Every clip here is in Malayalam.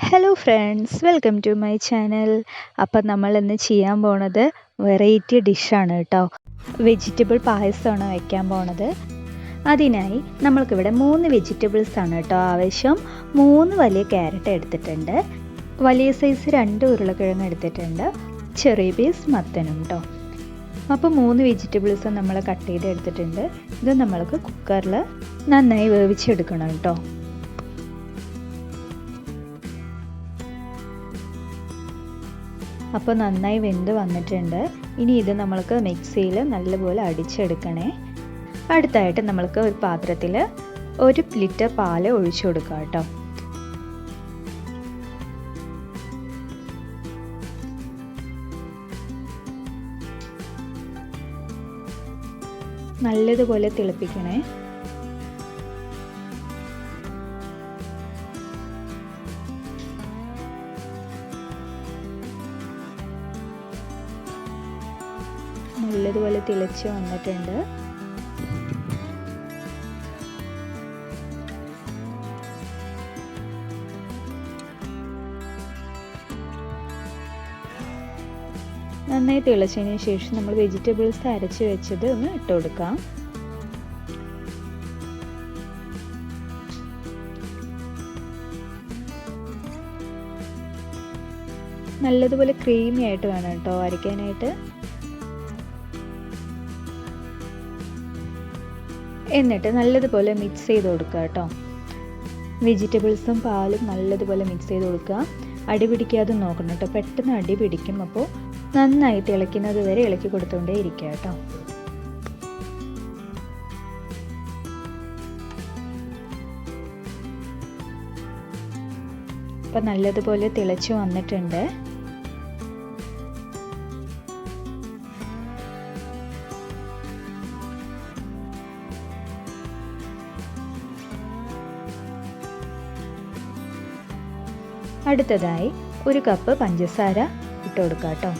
Hello friends, welcome to my channel. അപ്പം നമ്മൾ ഇന്ന് ചെയ്യാൻ പോണത് വെറൈറ്റി ഡിഷാണ് കേട്ടോ. വെജിറ്റബിൾ പായസമാണ് വയ്ക്കാൻ പോണത്. അതിനായി നമ്മൾക്കിവിടെ 3 വെജിറ്റബിൾസാണ് കേട്ടോ ആവശ്യം. 3 വലിയ ക്യാരറ്റ് എടുത്തിട്ടുണ്ട്, വലിയ സൈസ് 2 ഉരുളക്കിഴങ്ങ് എടുത്തിട്ടുണ്ട്, ചെറിയ പീസ് മത്തനും കേട്ടോ. അപ്പോൾ 3 വെജിറ്റബിൾസ് നമ്മൾ കട്ട് ചെയ്ത് എടുത്തിട്ടുണ്ട്. ഇത് നമ്മൾക്ക് കുക്കറിൽ നന്നായി വേവിച്ചെടുക്കണം കേട്ടോ. അപ്പോൾ നന്നായി വെന്ത് വന്നിട്ടുണ്ട്. ഇനി ഇത് നമ്മൾക്ക് മിക്സിയിൽ നല്ലപോലെ അടിച്ചെടുക്കണേ. അടുത്തായിട്ട് നമ്മൾക്ക് ഒരു പാത്രത്തിൽ 1 ലിറ്റർ പാല് ഒഴിച്ചു കൊടുക്കുക കേട്ടോ. നല്ലതുപോലെ തിളപ്പിക്കണേ. നല്ലതുപോലെ തിളച്ച് വന്നിട്ടുണ്ട്. നന്നായി തിളച്ചതിന് ശേഷം നമ്മൾ വെജിറ്റബിൾസ് അരച്ച് വെച്ചത് ഒന്ന് ഇട്ട് കൊടുക്കാം. നല്ലതുപോലെ ക്രീമി ആയിട്ട് വേണം കേട്ടോ അരയ്ക്കാനായിട്ട്. എന്നിട്ട് നല്ലതുപോലെ മിക്സ് ചെയ്ത് കൊടുക്കുക കേട്ടോ. വെജിറ്റബിൾസും പാലും നല്ലതുപോലെ മിക്സ് ചെയ്ത് കൊടുക്കുക. അടി പിടിക്കാതെ നോക്കണം കേട്ടോ, പെട്ടെന്ന് അടി പിടിക്കും. അപ്പോൾ നന്നായി തിളയ്ക്കുന്നത് വരെ ഇളക്കി കൊടുത്തുകൊണ്ടേ ഇരിക്കുക കേട്ടോ. അപ്പം നല്ലതുപോലെ തിളച്ച് വന്നിട്ടുണ്ട്. അടുത്തതായി 1 കപ്പ് പഞ്ചസാര ഇട്ട് കൊടുക്കുക കേട്ടോ.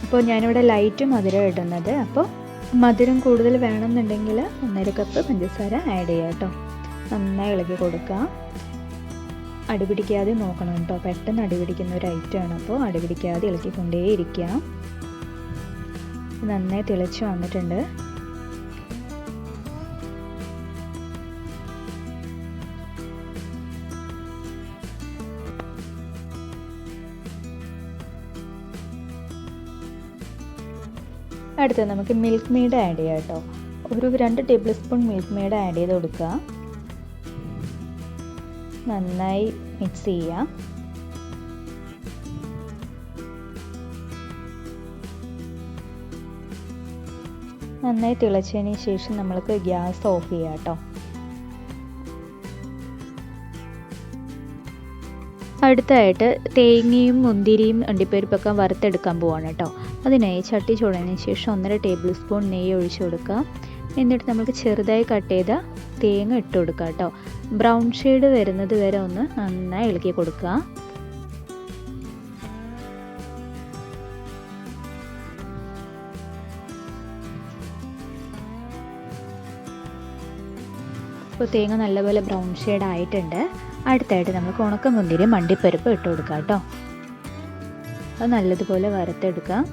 അപ്പോൾ ഞാനിവിടെ ലൈറ്റ് മധുരം ഇടുന്നത്. അപ്പോൾ മധുരം കൂടുതൽ വേണമെന്നുണ്ടെങ്കിൽ 1.5 കപ്പ് പഞ്ചസാര ആഡ് ചെയ്യുക കേട്ടോ. നന്നായി ഇളക്കി കൊടുക്കുക. അടിപിടിക്കാതെ നോക്കണം കേട്ടോ, പെട്ടെന്ന് അടിപിടിക്കുന്ന ഒരു ഐറ്റമാണ്. അപ്പോൾ അടിപിടിക്കാതെ ഇളക്കിക്കൊണ്ടേയിരിക്കുക. നന്നായി തിളച്ച് വന്നിട്ടുണ്ട്. അടുത്ത് നമുക്ക് മിൽക്ക് മെയ്ഡ് ആഡ് ചെയ്യാം കേട്ടോ. ഒരു 2 table spoon milk made add ചെയ്ത് കൊടുക്കുക. നന്നായി മിക്സ് ചെയ്യുക. നന്നായി തിളച്ചതിന് ശേഷം നമ്മൾക്ക് ഗ്യാസ് ഓഫ് ചെയ്യാം കേട്ടോ. അടുത്തായിട്ട് തേങ്ങയും മുന്തിരിയും അണ്ടിപ്പരിപ്പൊക്കെ വറുത്തെടുക്കാൻ പോവാണ് കേട്ടോ. അതിനായി ചട്ടി ചൂടായതിന് ശേഷം 1.5 ടേബിൾ സ്പൂൺ നെയ്യ് ഒഴിച്ചു കൊടുക്കുക. എന്നിട്ട് നമുക്ക് ചെറുതായി കട്ട് ചെയ്ത തേങ്ങ ഇട്ട് കൊടുക്കുക കേട്ടോ. ബ്രൗൺ ഷെയ്ഡ് വരുന്നത് വരെ ഒന്ന് നന്നായി ഇളക്കി കൊടുക്കുക. ഇപ്പോൾ തേങ്ങ നല്ലപോലെ ബ്രൗൺ ഷെയ്ഡ് ആയിട്ടുണ്ട്. അടുത്തായിട്ട് നമുക്ക് ഉണക്കമുന്തിരിയും അണ്ടിപ്പരിപ്പ് ഇട്ട് കൊടുക്കുക കേട്ടോ. അത് നല്ലതുപോലെ വറുത്തെടുക്കുക.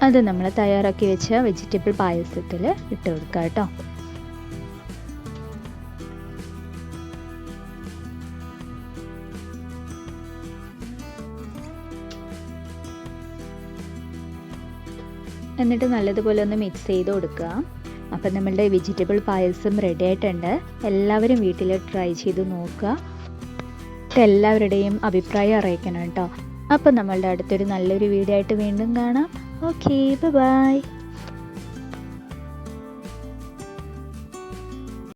അത് നമ്മൾ തയ്യാറാക്കി വെച്ച വെജിറ്റബിൾ പായസത്തിൽ ഇട്ട് കൊടുക്കുക കേട്ടോ. എന്നിട്ട് നല്ലതുപോലെ ഒന്ന് മിക്സ് ചെയ്ത് കൊടുക്കുക. അപ്പം നമ്മളുടെ വെജിറ്റബിൾ പായസം റെഡി ആയിട്ടുണ്ട്. എല്ലാവരും വീട്ടിൽ ട്രൈ ചെയ്ത് നോക്കുക. എല്ലാവരുടെയും അഭിപ്രായം അറിയിക്കണം കേട്ടോ. അപ്പം നമ്മളുടെ അടുത്തൊരു നല്ലൊരു വീഡിയോ ആയിട്ട് വീണ്ടും കാണാം. Okay, by.